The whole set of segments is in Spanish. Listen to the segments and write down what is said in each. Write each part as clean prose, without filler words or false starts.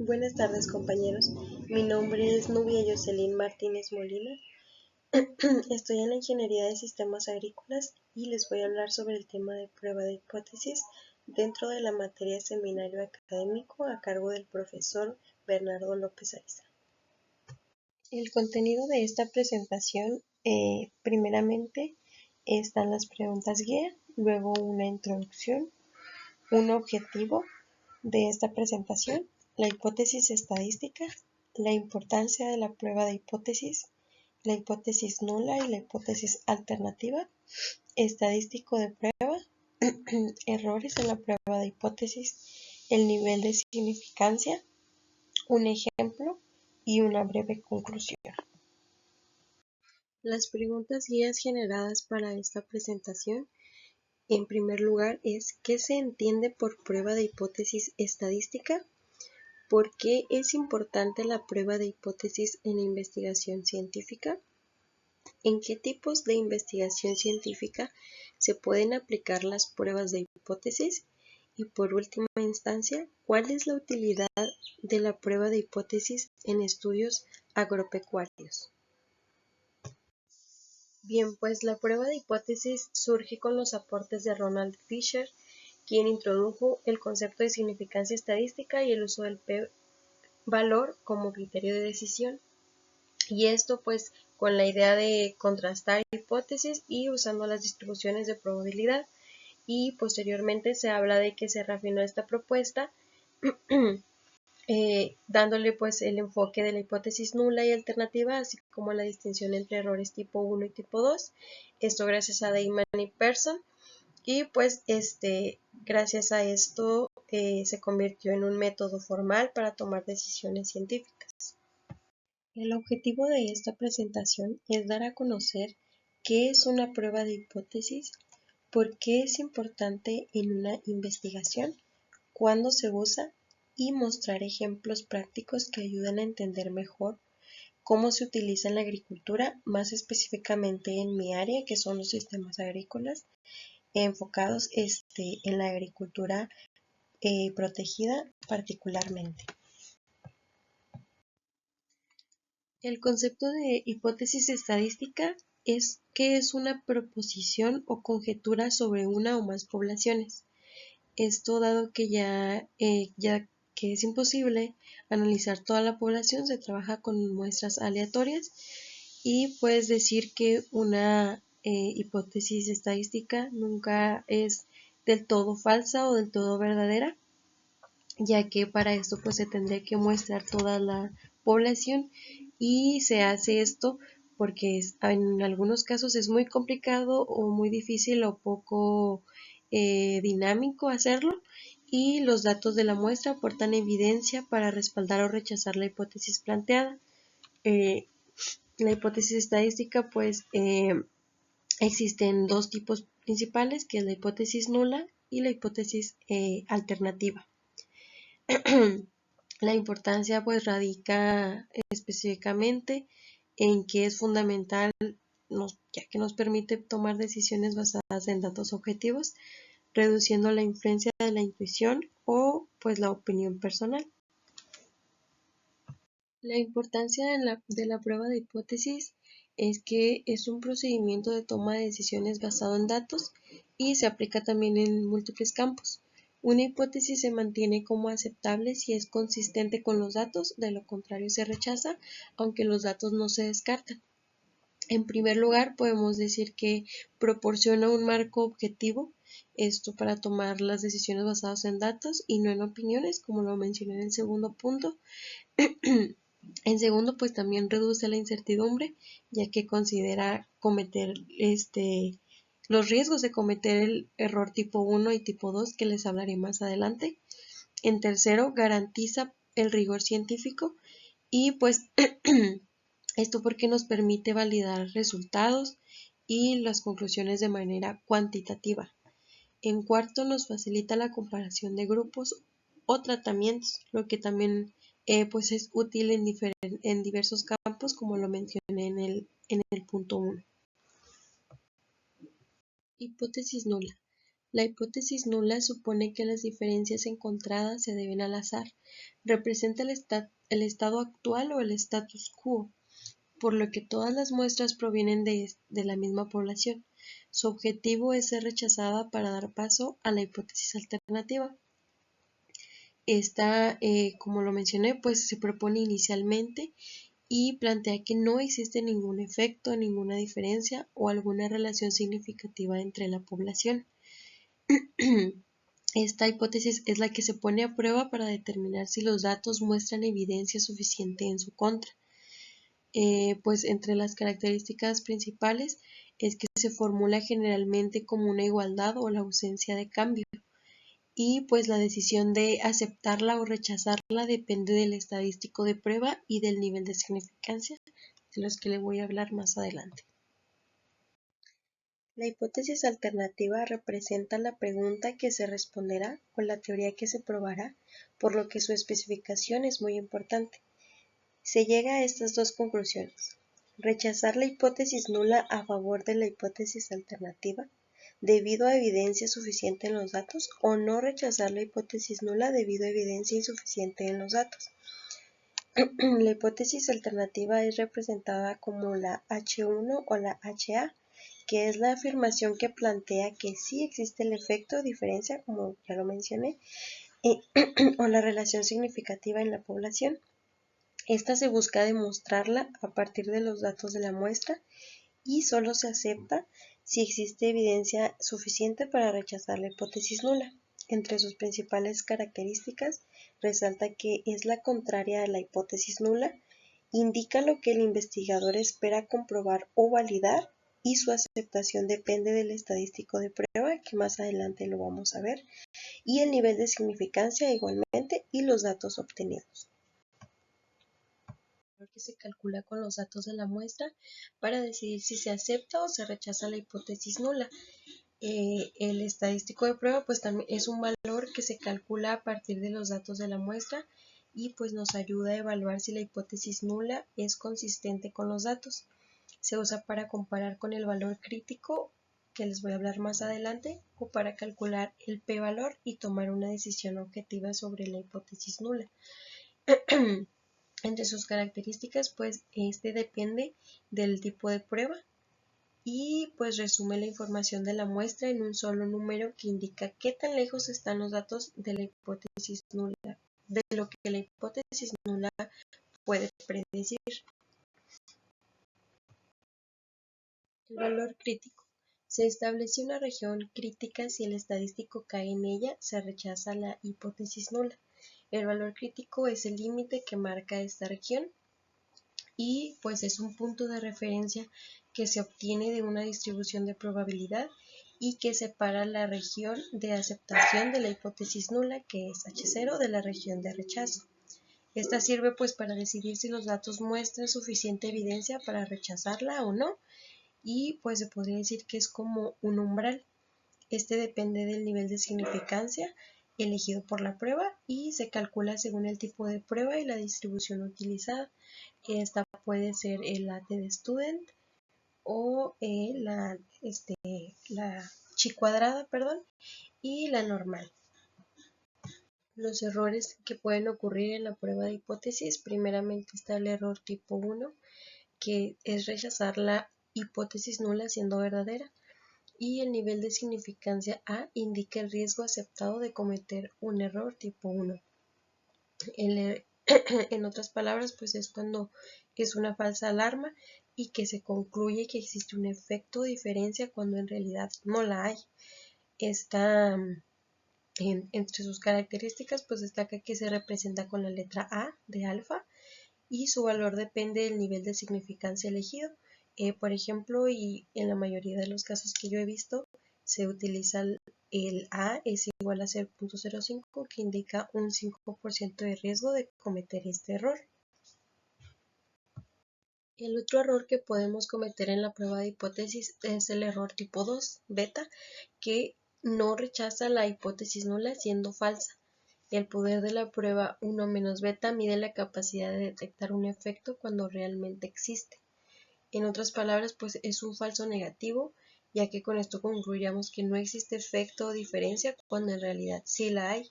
Buenas tardes, compañeros. Mi nombre es Nubia Jocelyn Martínez Molina. Estoy en la Ingeniería de Sistemas Agrícolas y les voy a hablar sobre el tema de prueba de hipótesis dentro de la materia Seminario Académico a cargo del profesor Bernardo López Ariza. El contenido de esta presentación, primeramente, están las preguntas guía, luego una introducción, un objetivo de esta presentación, la hipótesis estadística, la importancia de la prueba de hipótesis, la hipótesis nula y la hipótesis alternativa, estadístico de prueba, errores en la prueba de hipótesis, el nivel de significancia, un ejemplo y una breve conclusión. Las preguntas guías generadas para esta presentación, en primer lugar, es ¿qué se entiende por prueba de hipótesis estadística? ¿Por qué es importante la prueba de hipótesis en la investigación científica? ¿En qué tipos de investigación científica se pueden aplicar las pruebas de hipótesis? Y por última instancia, ¿cuál es la utilidad de la prueba de hipótesis en estudios agropecuarios? Bien, pues la prueba de hipótesis surge con los aportes de Ronald Fisher, quien introdujo el concepto de significancia estadística y el uso del p-valor como criterio de decisión. Y esto pues con la idea de contrastar hipótesis y usando las distribuciones de probabilidad. Y posteriormente se habla de que se refinó esta propuesta dándole pues el enfoque de la hipótesis nula y alternativa, así como la distinción entre errores tipo 1 y tipo 2. Esto gracias a Dayman y Persson. Y pues gracias a esto se convirtió en un método formal para tomar decisiones científicas. El objetivo de esta presentación es dar a conocer qué es una prueba de hipótesis, por qué es importante en una investigación, cuándo se usa y mostrar ejemplos prácticos que ayudan a entender mejor cómo se utiliza en la agricultura, más específicamente en mi área, que son los sistemas agrícolas, enfocados en la agricultura protegida particularmente. El concepto de hipótesis estadística es que es una proposición o conjetura sobre una o más poblaciones. Esto dado que ya que es imposible analizar toda la población, se trabaja con muestras aleatorias y puedes decir que una hipótesis estadística nunca es del todo falsa o del todo verdadera, ya que para esto pues se tendría que muestrar toda la población y se hace esto porque en algunos casos es muy complicado o muy difícil o poco dinámico hacerlo y los datos de la muestra aportan evidencia para respaldar o rechazar la hipótesis planteada. La hipótesis estadística pues existen dos tipos principales, que es la hipótesis nula y la hipótesis alternativa. La importancia pues radica específicamente en que es fundamental, ya que nos permite tomar decisiones basadas en datos objetivos, reduciendo la influencia de la intuición o pues la opinión personal. La importancia de la prueba de hipótesis es que es un procedimiento de toma de decisiones basado en datos y se aplica también en múltiples campos. Una hipótesis se mantiene como aceptable si es consistente con los datos, de lo contrario se rechaza, aunque los datos no se descartan. En primer lugar, podemos decir que proporciona un marco objetivo, esto para tomar las decisiones basadas en datos y no en opiniones, como lo mencioné en el segundo punto. En segundo, pues también reduce la incertidumbre, ya que considera cometer los riesgos de cometer el error tipo 1 y tipo 2, que les hablaré más adelante. En tercero, garantiza el rigor científico y pues esto porque nos permite validar resultados y las conclusiones de manera cuantitativa. En cuarto, nos facilita la comparación de grupos o tratamientos, lo que también pues es útil en diversos campos, como lo mencioné en el punto 1. Hipótesis nula. La hipótesis nula supone que las diferencias encontradas se deben al azar, representa el estado actual o el status quo, por lo que todas las muestras provienen de la misma población. Su objetivo es ser rechazada para dar paso a la hipótesis alternativa. Esta, como lo mencioné, pues se propone inicialmente y plantea que no existe ningún efecto, ninguna diferencia o alguna relación significativa entre la población. Esta hipótesis es la que se pone a prueba para determinar si los datos muestran evidencia suficiente en su contra. Pues entre las características principales es que se formula generalmente como una igualdad o la ausencia de cambio. Y pues la decisión de aceptarla o rechazarla depende del estadístico de prueba y del nivel de significancia, de los que le voy a hablar más adelante. La hipótesis alternativa representa la pregunta que se responderá o la teoría que se probará, por lo que su especificación es muy importante. Se llega a estas dos conclusiones: rechazar la hipótesis nula a favor de la hipótesis alternativa, debido a evidencia suficiente en los datos, o no rechazar la hipótesis nula debido a evidencia insuficiente en los datos. La hipótesis alternativa es representada como la H1 o la HA, que es la afirmación que plantea que sí existe el efecto o diferencia, como ya lo mencioné, o la relación significativa en la población. Esta se busca demostrarla a partir de los datos de la muestra y solo se acepta si existe evidencia suficiente para rechazar la hipótesis nula. Entre sus principales características resalta que es la contraria a la hipótesis nula, indica lo que el investigador espera comprobar o validar, y su aceptación depende del estadístico de prueba, que más adelante lo vamos a ver, y el nivel de significancia igualmente, y los datos obtenidos. Que se calcula con los datos de la muestra para decidir si se acepta o se rechaza la hipótesis nula. El estadístico de prueba pues también es un valor que se calcula a partir de los datos de la muestra y pues nos ayuda a evaluar si la hipótesis nula es consistente con los datos. Se usa para comparar con el valor crítico, que les voy a hablar más adelante, o para calcular el p-valor y tomar una decisión objetiva sobre la hipótesis nula. Entre sus características, pues este depende del tipo de prueba y pues resume la información de la muestra en un solo número que indica qué tan lejos están los datos de la hipótesis nula, de lo que la hipótesis nula puede predecir. El valor crítico. Se establece una región crítica. Si el estadístico cae en ella, se rechaza la hipótesis nula. El valor crítico es el límite que marca esta región y pues es un punto de referencia que se obtiene de una distribución de probabilidad y que separa la región de aceptación de la hipótesis nula, que es H0, de la región de rechazo. Esta sirve pues para decidir si los datos muestran suficiente evidencia para rechazarla o no, y pues se podría decir que es como un umbral. Este depende del nivel de significancia elegido por la prueba y se calcula según el tipo de prueba y la distribución utilizada. Esta puede ser el AT de student o la chi cuadrada, y la normal. Los errores que pueden ocurrir en la prueba de hipótesis: primeramente está el error tipo 1, que es rechazar la hipótesis nula siendo verdadera, y el nivel de significancia A indica el riesgo aceptado de cometer un error tipo 1. En otras palabras, pues es cuando es una falsa alarma y que se concluye que existe un efecto de diferencia cuando en realidad no la hay. Entre sus características pues destaca que se representa con la letra A de alfa y su valor depende del nivel de significancia elegido. Por ejemplo, y en la mayoría de los casos que yo he visto, se utiliza el A es igual a 0.05, que indica un 5% de riesgo de cometer este error. El otro error que podemos cometer en la prueba de hipótesis es el error tipo 2, beta, que no rechaza la hipótesis nula siendo falsa. El poder de la prueba 1 menos beta mide la capacidad de detectar un efecto cuando realmente existe. En otras palabras, pues es un falso negativo ya que con esto concluiríamos que no existe efecto o diferencia cuando en realidad sí la hay.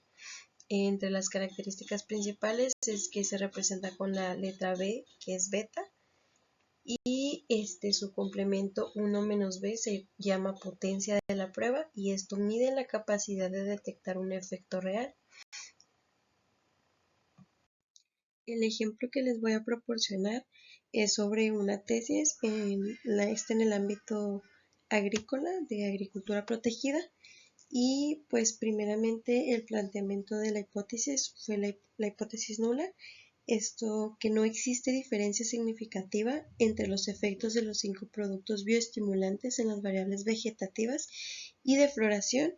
Entre las características principales es que se representa con la letra B, que es beta, y su complemento 1 menos b se llama potencia de la prueba y esto mide la capacidad de detectar un efecto real. El ejemplo que les voy a proporcionar es sobre una tesis en el ámbito agrícola, de agricultura protegida, y pues primeramente el planteamiento de la hipótesis fue la hipótesis nula, esto que no existe diferencia significativa entre los efectos de los 5 productos bioestimulantes en las variables vegetativas y de floración,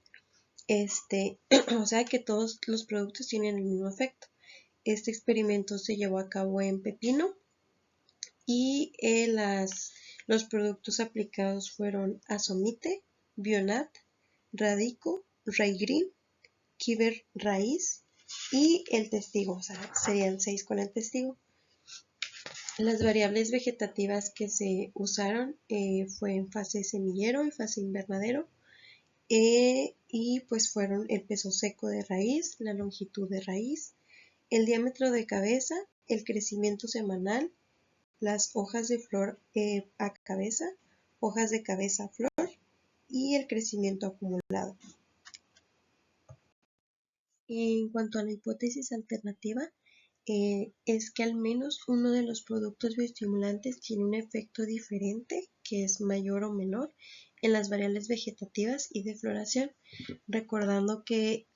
o sea que todos los productos tienen el mismo efecto. Este experimento se llevó a cabo en pepino y los productos aplicados fueron Azomite, Bionat, Radico, Raygreen, Kiber Raíz y el testigo, o sea, serían 6 con el testigo. Las variables vegetativas que se usaron fue en fase semillero y fase invernadero, y pues fueron el peso seco de raíz, la longitud de raíz, el diámetro de cabeza, el crecimiento semanal, las hojas de flor a cabeza, hojas de cabeza a flor y el crecimiento acumulado. En cuanto a la hipótesis alternativa, es que al menos uno de los productos bioestimulantes tiene un efecto diferente, que es mayor o menor, en las variables vegetativas y de floración, recordando que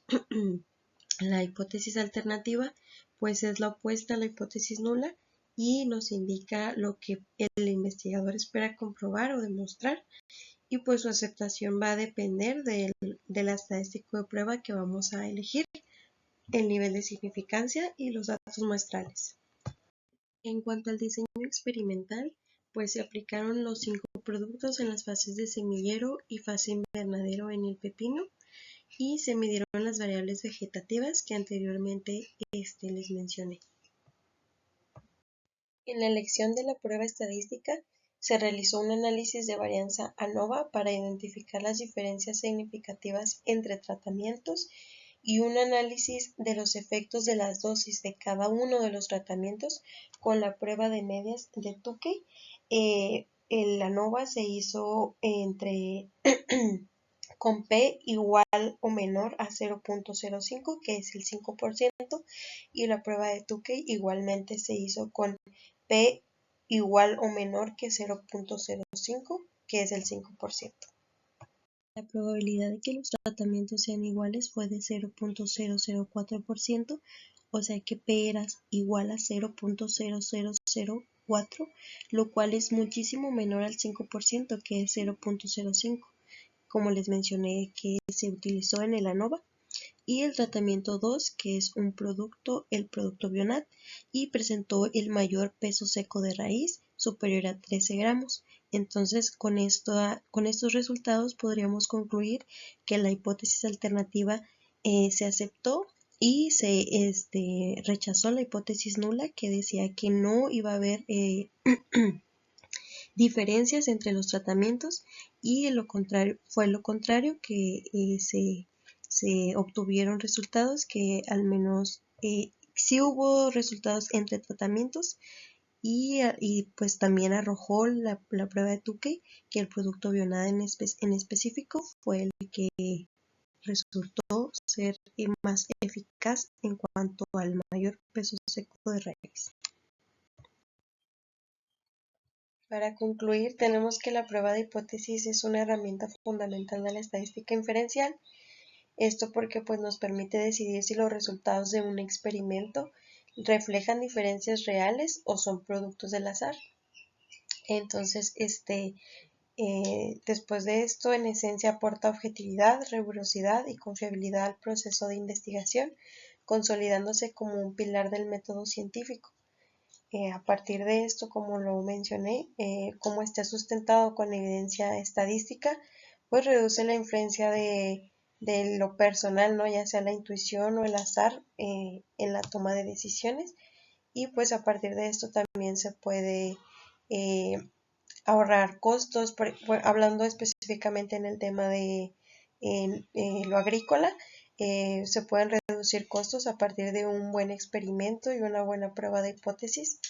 la hipótesis alternativa pues es la opuesta a la hipótesis nula y nos indica lo que el investigador espera comprobar o demostrar, y pues su aceptación va a depender del estadístico de prueba que vamos a elegir, el nivel de significancia y los datos muestrales. En cuanto al diseño experimental, pues se aplicaron los 5 productos en las fases de semillero y fase invernadero en el pepino y se midieron las variables vegetativas que anteriormente les mencioné. En la elección de la prueba estadística se realizó un análisis de varianza ANOVA para identificar las diferencias significativas entre tratamientos y un análisis de los efectos de las dosis de cada uno de los tratamientos con la prueba de medias de Tukey. El ANOVA se hizo con P igual o menor a 0.05, que es el 5%, y la prueba de Tukey igualmente se hizo con P igual o menor que 0.05, que es el 5%. La probabilidad de que los tratamientos sean iguales fue de 0.004%, o sea que P era igual a 0.0004, lo cual es muchísimo menor al 5%, que es 0.05, como les mencioné que se utilizó en el ANOVA, y el tratamiento 2, que es el producto Bionat, y presentó el mayor peso seco de raíz, superior a 13 gramos. Entonces, con estos resultados podríamos concluir que la hipótesis alternativa se aceptó y se rechazó la hipótesis nula, que decía que no iba a haber diferencias entre los tratamientos, y fue lo contrario, que se obtuvieron resultados que al menos sí hubo resultados entre tratamientos, y pues también arrojó la prueba de Tukey que el producto Bionat en específico fue el que resultó ser más eficaz en cuanto al mayor peso seco de raíz. Para concluir, tenemos que la prueba de hipótesis es una herramienta fundamental de la estadística inferencial. Esto porque pues, nos permite decidir si los resultados de un experimento reflejan diferencias reales o son productos del azar. Entonces, después de esto, en esencia aporta objetividad, rigurosidad y confiabilidad al proceso de investigación, consolidándose como un pilar del método científico. A partir de esto, como lo mencioné, como está sustentado con evidencia estadística, pues reduce la influencia de lo personal, ¿no? Ya sea la intuición o el azar en la toma de decisiones, y pues a partir de esto también se puede ahorrar costos, hablando específicamente en el tema de lo agrícola, se pueden reducir costos a partir de un buen experimento y una buena prueba de hipótesis.